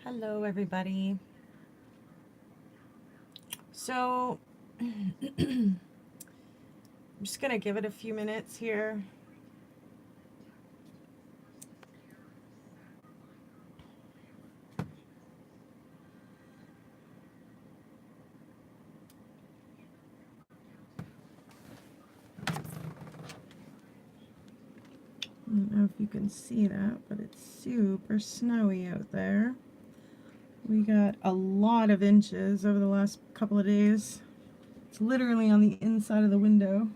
Hello, everybody. So, I'm just going to give it a few minutes here. I don't know if you can see that, but it's super snowy out there. We got a lot of inches over the last couple of days. It's literally on the inside of the window.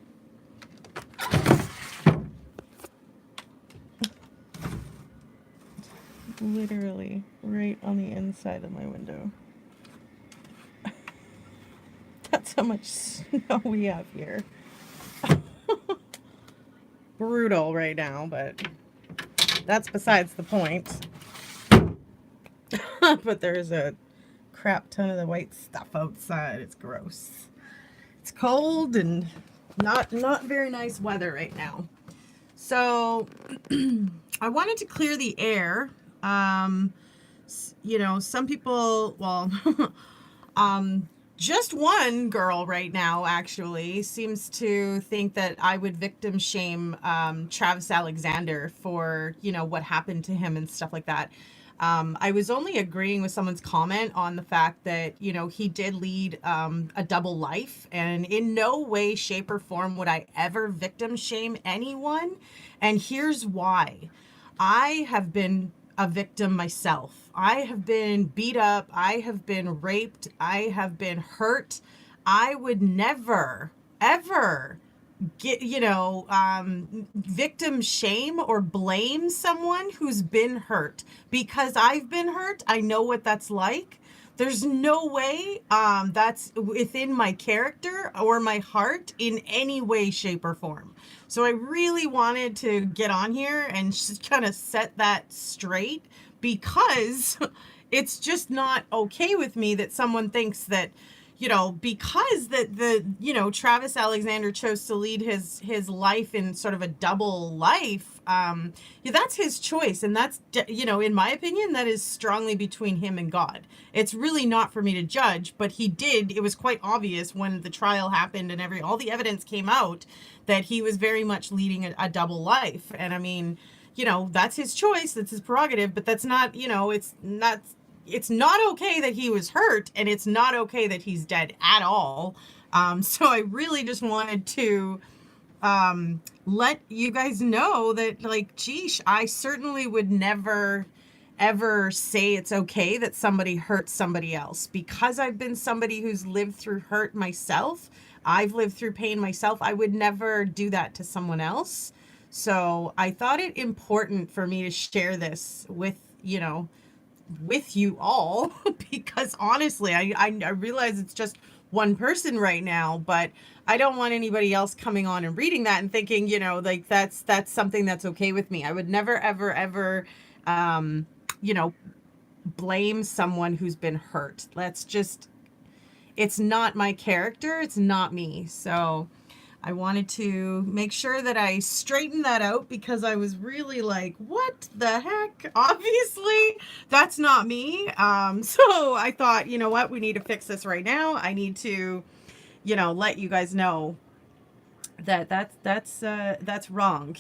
Literally right on the inside of my window. That's how much snow we have here. Brutal right now, but that's besides the point. But there's a crap ton of the white stuff outside. It's gross. It's cold and not very nice weather right now. So I wanted to clear the air. Some people, well, just one girl right now actually seems to think that I would victim shame Travis Alexander for, what happened to him and stuff like that. I was only agreeing with someone's comment on the fact that, he did lead a double life, and in no way, shape, or form would I ever victim shame anyone. And here's why. I have been a victim myself. I have been beat up. I have been raped. I have been hurt. I would never, ever get, victim shame or blame someone who's been hurt, because I've been hurt. I know what that's like. There's no way that's within my character or my heart in any way, shape, or form. So I really wanted to get on here and just kind of set that straight, because it's just not okay with me that someone thinks that, because Travis Alexander chose to lead his life in sort of a double life. That's his choice, and that's, in my opinion, that is strongly between him and God. It's really not for me to judge, but he did. It was quite obvious when the trial happened and all the evidence came out that he was very much leading a double life. And I mean, that's his choice, that's his prerogative, but that's not, it's not okay that he was hurt, and it's not okay that he's dead at all. So I really just wanted to let you guys know that, like, geesh, I certainly would never ever say it's okay that somebody hurts somebody else, because I've been somebody who's lived through hurt myself. I've lived through pain myself. I would never do that to someone else. So I thought it important for me to share this with you all, because honestly, I realize it's just one person right now, but I don't want anybody else coming on and reading that and thinking, like that's something that's okay with me. I would never, ever, ever, blame someone who's been hurt. It's not my character. It's not me. So I wanted to make sure that I straightened that out, because I was really like, what the heck? Obviously, that's not me. So I thought, you know what? We need to fix this right now. I need to, let you guys know that that's wrong.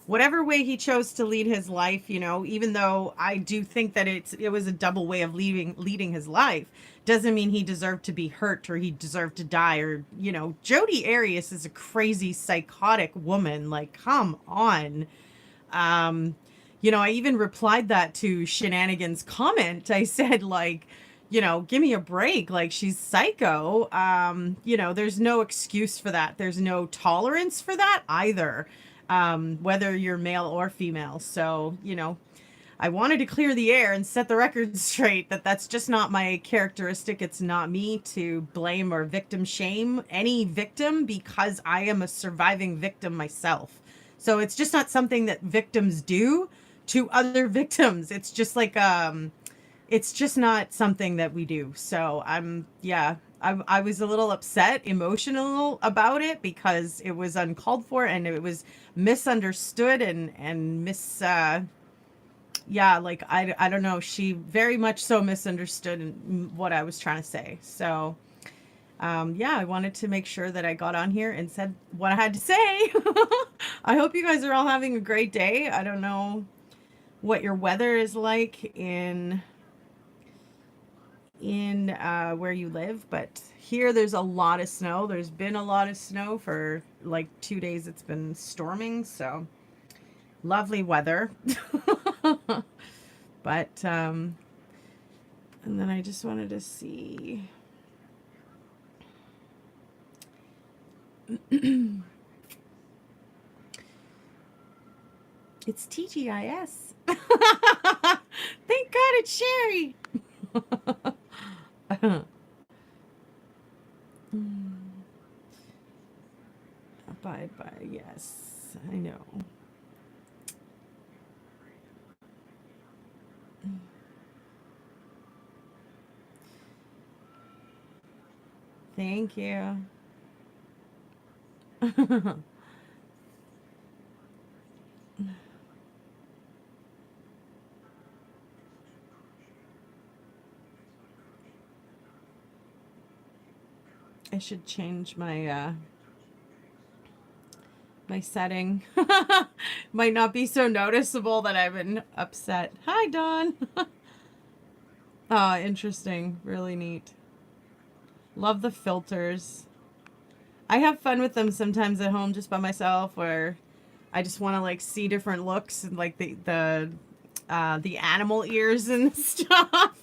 Whatever way he chose to lead his life, even though I do think that it was a double way of leading his life, doesn't mean he deserved to be hurt or he deserved to die. Or, Jodi Arias is a crazy psychotic woman. Like, come on. I even replied that to Shenanigans' comment. I said, like, give me a break. Like, she's psycho. There's no excuse for that. There's no tolerance for that either. Whether you're male or female. So, I wanted to clear the air and set the record straight that that's just not my characteristic. It's not me to blame or victim shame any victim, because I am a surviving victim myself. So it's just not something that victims do to other victims. It's just like, it's just not something that we do. So I was a little upset, emotional about it because it was uncalled for and it was misunderstood and yeah, like I don't know. She very much so misunderstood what I was trying to say. So, yeah, I wanted to make sure that I got on here and said what I had to say. I hope you guys are all having a great day. I don't know what your weather is like in where you live, but here there's a lot of snow. There's been a lot of snow for like 2 days. It's been storming, so lovely weather. But and then I just wanted to see. It's TGIS. Thank God it's Sherry. Abide by, yes, I know. Thank you. I should change my setting. Might not be so noticeable that I've been upset. Hi, Dawn. Oh, interesting. Really neat. Love the filters. I have fun with them sometimes at home just by myself, where I just want to like see different looks and like the animal ears and stuff.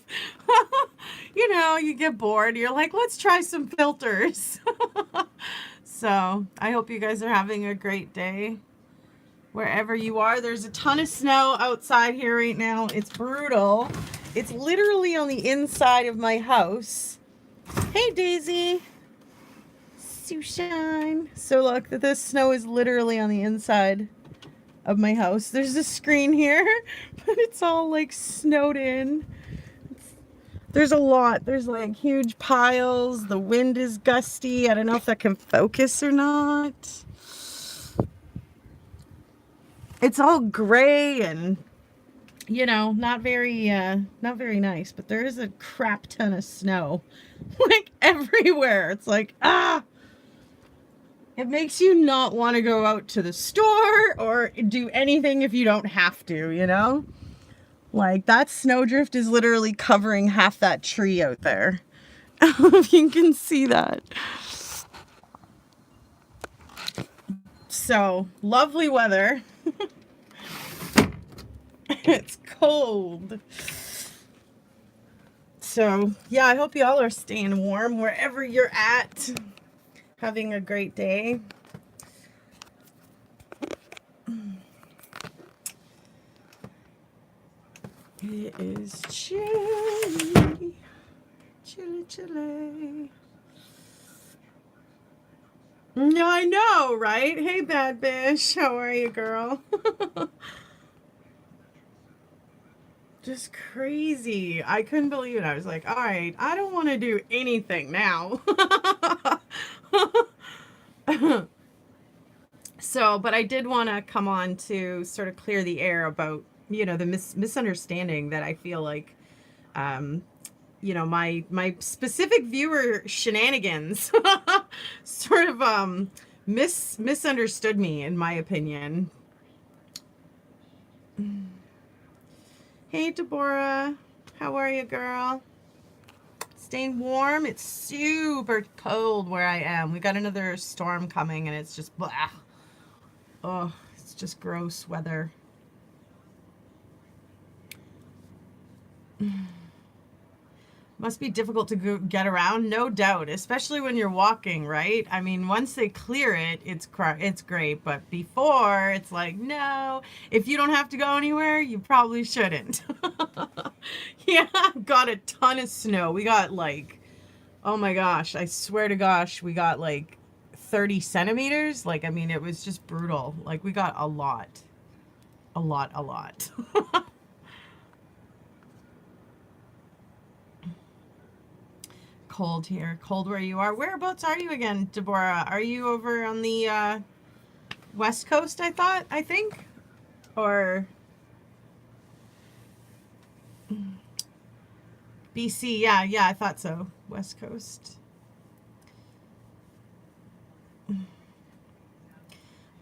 You know, you get bored. You're like, let's try some filters. So I hope you guys are having a great day wherever you are. There's a ton of snow outside here right now. It's brutal. It's literally on the inside of my house. Hey, Daisy. Sunshine. So look, this snow is literally on the inside of my house. There's a screen here, but it's all like snowed in. There's a lot. There's like huge piles. The wind is gusty. I don't know if that can focus or not. It's all gray and, you know, not very nice, but there is a crap ton of snow like everywhere. It's like, it makes you not want to go out to the store or do anything if you don't have to, you know? Like, that snowdrift is literally covering half that tree out there. I don't know if you can see that. So, lovely weather. It's cold. So, yeah, I hope y'all are staying warm wherever you're at. Having a great day. It is chilly. Chilly, chilly. Yeah, I know, right? Hey, Bad Bish. How are you, girl? Just crazy. I couldn't believe it. I was like, all right, I don't want to do anything now. So, but I did want to come on to sort of clear the air about, you know, the misunderstanding that I feel like, you know, my specific viewer shenanigans sort of misunderstood me, in my opinion. Hey, Deborah. How are you, girl? Staying warm? It's super cold where I am. We got another storm coming and it's just blah. Oh, it's just gross weather. Must be difficult to get around, no doubt, especially when you're walking, right? I mean, once they clear it, it's great, but before, it's like, no, if you don't have to go anywhere, you probably shouldn't. Yeah, got a ton of snow. We got like, oh my gosh, I swear to gosh, we got like 30 centimeters. Like, I mean, it was just brutal. Like, we got a lot. A lot, a lot. cold here. Cold where you are. Whereabouts are you again, Deborah? Are you over on the West Coast, I think? Or BC? Yeah, I thought so. West Coast.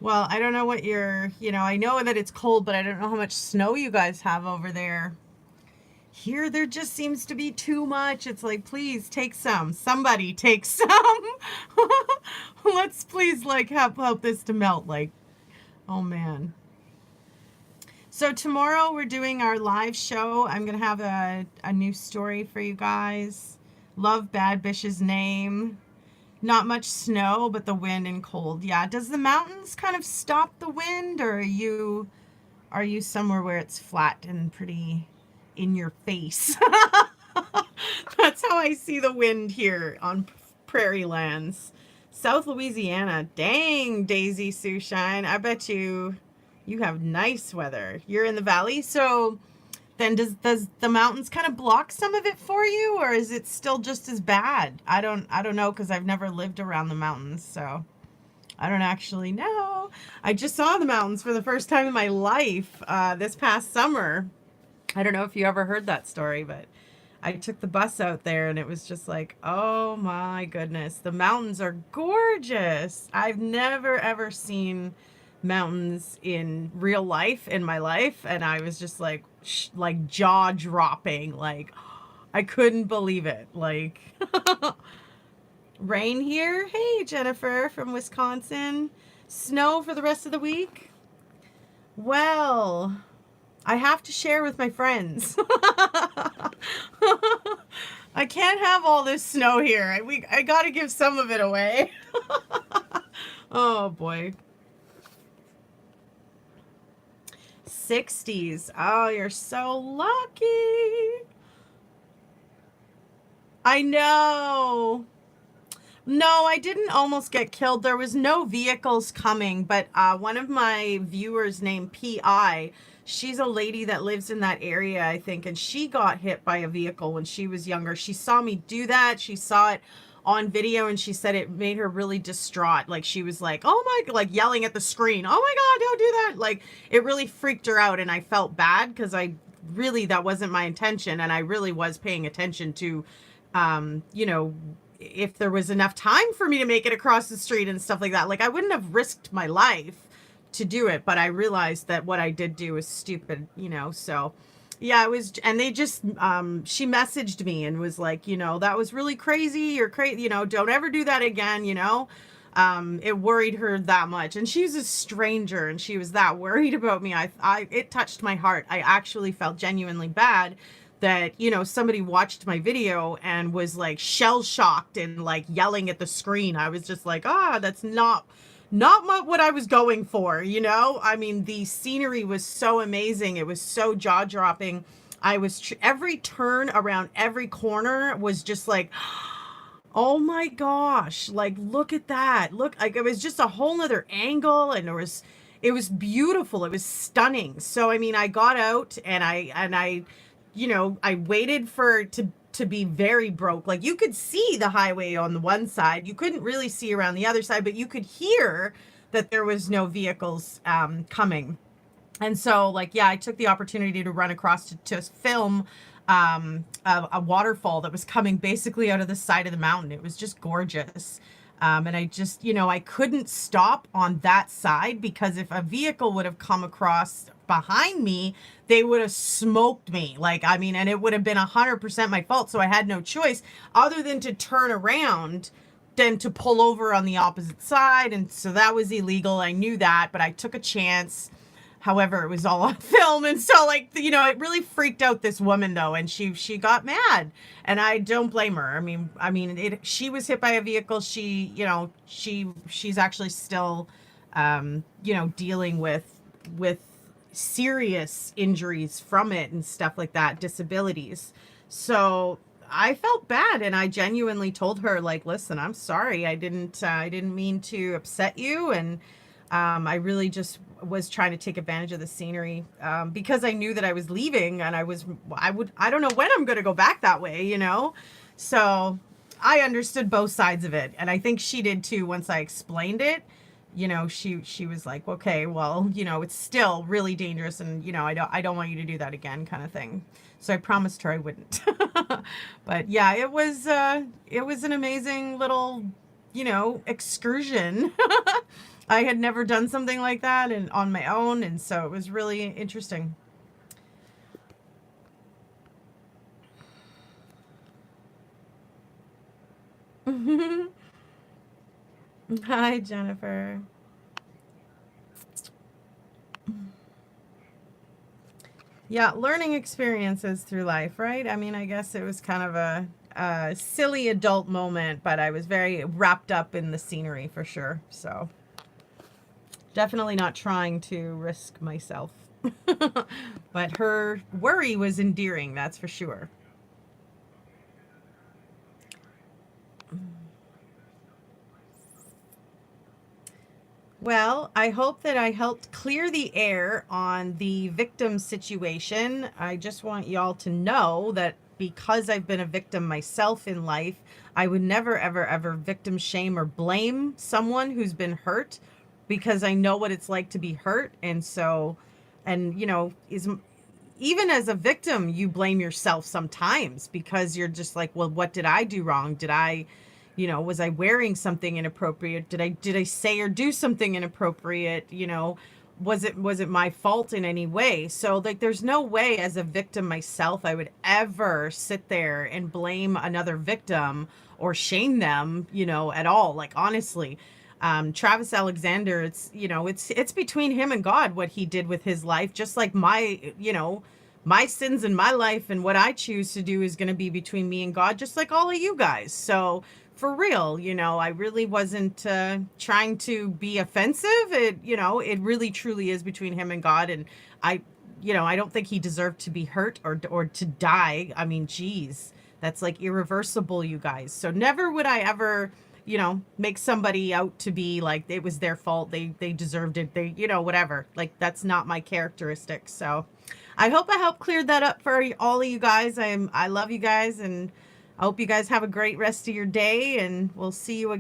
Well, I don't know what I know that it's cold, but I don't know how much snow you guys have over there. Here, there just seems to be too much. It's like, please take some. Somebody take some. Let's please, like, help this to melt. Like, oh man. So tomorrow we're doing our live show. I'm going to have a new story for you guys. Love Bad Bish's name. Not much snow, but the wind and cold. Yeah. Does the mountains kind of stop the wind, or are you somewhere where it's flat and pretty in your face? That's how I see the wind here on prairie lands. South Louisiana. Dang, Daisy Sueshine. I bet you have nice weather. You're in the valley, so then does the mountains kind of block some of it for you, or is it still just as bad? I don't know, because I've never lived around the mountains, so I don't actually know. I just saw the mountains for the first time in my life this past summer. I don't know if you ever heard that story, but I took the bus out there and it was just like, oh my goodness, the mountains are gorgeous. I've never ever seen mountains in real life in my life, and I was just like jaw dropping, like I couldn't believe it. Like rain here. Hey, Jennifer from Wisconsin. Snow for the rest of the week. Well, I have to share with my friends. I can't have all this snow here. I got to give some of it away. Oh boy. 60s. Oh, you're so lucky. I know. No, I didn't almost get killed. There was no vehicles coming, but one of my viewers named P.I., she's a lady that lives in that area, I think, and she got hit by a vehicle when she was younger. She saw me do that. She saw it on video, and she said it made her really distraught. Like, she was like, oh my, like yelling at the screen, oh my God, don't do that. Like, it really freaked her out, and I felt bad because that wasn't my intention, and I really was paying attention to, if there was enough time for me to make it across the street and stuff like that. Like, I wouldn't have risked my life to do it, but I realized that what I did do was stupid, so yeah, it was. And they just she messaged me and was like, that was really crazy, you're crazy, don't ever do that again. It worried her that much, and she's a stranger and she was that worried about me. It touched my heart. I actually felt genuinely bad that somebody watched my video and was like shell shocked and like yelling at the screen. I was just like, that's not what I was going for, I mean, the scenery was so amazing. It was so jaw-dropping. Every turn around every corner was just like, oh my gosh, like, look at that. Look, like, it was just a whole nother angle, and it was beautiful. It was stunning. So, I mean, I got out and I waited for it to be very broke. Like, you could see the highway on the one side. You couldn't really see around the other side, but you could hear that there was no vehicles coming. And so, like, yeah, I took the opportunity to run across to film a waterfall that was coming basically out of the side of the mountain. It was just gorgeous. And I just, I couldn't stop on that side, because if a vehicle would have come across behind me, they would have smoked me. Like, I mean, and it would have been 100% my fault. So I had no choice other than to turn around, then to pull over on the opposite side. And so that was illegal. I knew that, but I took a chance. However, it was all on film. And so, like, it really freaked out this woman, though. And she got mad, and I don't blame her. I mean, she was hit by a vehicle. She's actually still, dealing with serious injuries from it and stuff like that, disabilities. So I felt bad, and I genuinely told her, like, listen, I'm sorry. I didn't mean to upset you. And I really just was trying to take advantage of the scenery, because I knew that I was leaving, and I don't know when I'm going to go back that way, So I understood both sides of it, and I think she did too once I explained it. She was like, okay, well, it's still really dangerous, and I don't want you to do that again, kind of thing. So I promised her I wouldn't. But yeah, it was an amazing little excursion. I had never done something like that and on my own, and so it was really interesting. Hi, Jennifer. Yeah, learning experiences through life, right? I mean, I guess it was kind of a silly adult moment, but I was very wrapped up in the scenery for sure. So definitely not trying to risk myself. But her worry was endearing, that's for sure. Well, I hope that I helped clear the air on the victim situation. I just want y'all to know that because I've been a victim myself in life, I would never, ever, ever victim shame or blame someone who's been hurt, because I know what it's like to be hurt. And so, and is even as a victim, you blame yourself sometimes because you're just like, well, what did I do wrong? Was I wearing something inappropriate? Did I say or do something inappropriate? Was it my fault in any way? So like, there's no way as a victim myself I would ever sit there and blame another victim or shame them, at all. Like, honestly, Travis Alexander, it's between him and God what he did with his life, just like my sins in my life and what I choose to do is going to be between me and God, just like all of you guys. So for real, I really wasn't trying to be offensive. It really truly is between him and God. And I don't think he deserved to be hurt or to die. I mean, geez, that's like irreversible, you guys. So never would I ever, make somebody out to be like it was their fault. They deserved it. Whatever. Like, that's not my characteristic. So I hope I helped clear that up for all of you guys. I love you guys, and I hope you guys have a great rest of your day, and we'll see you again.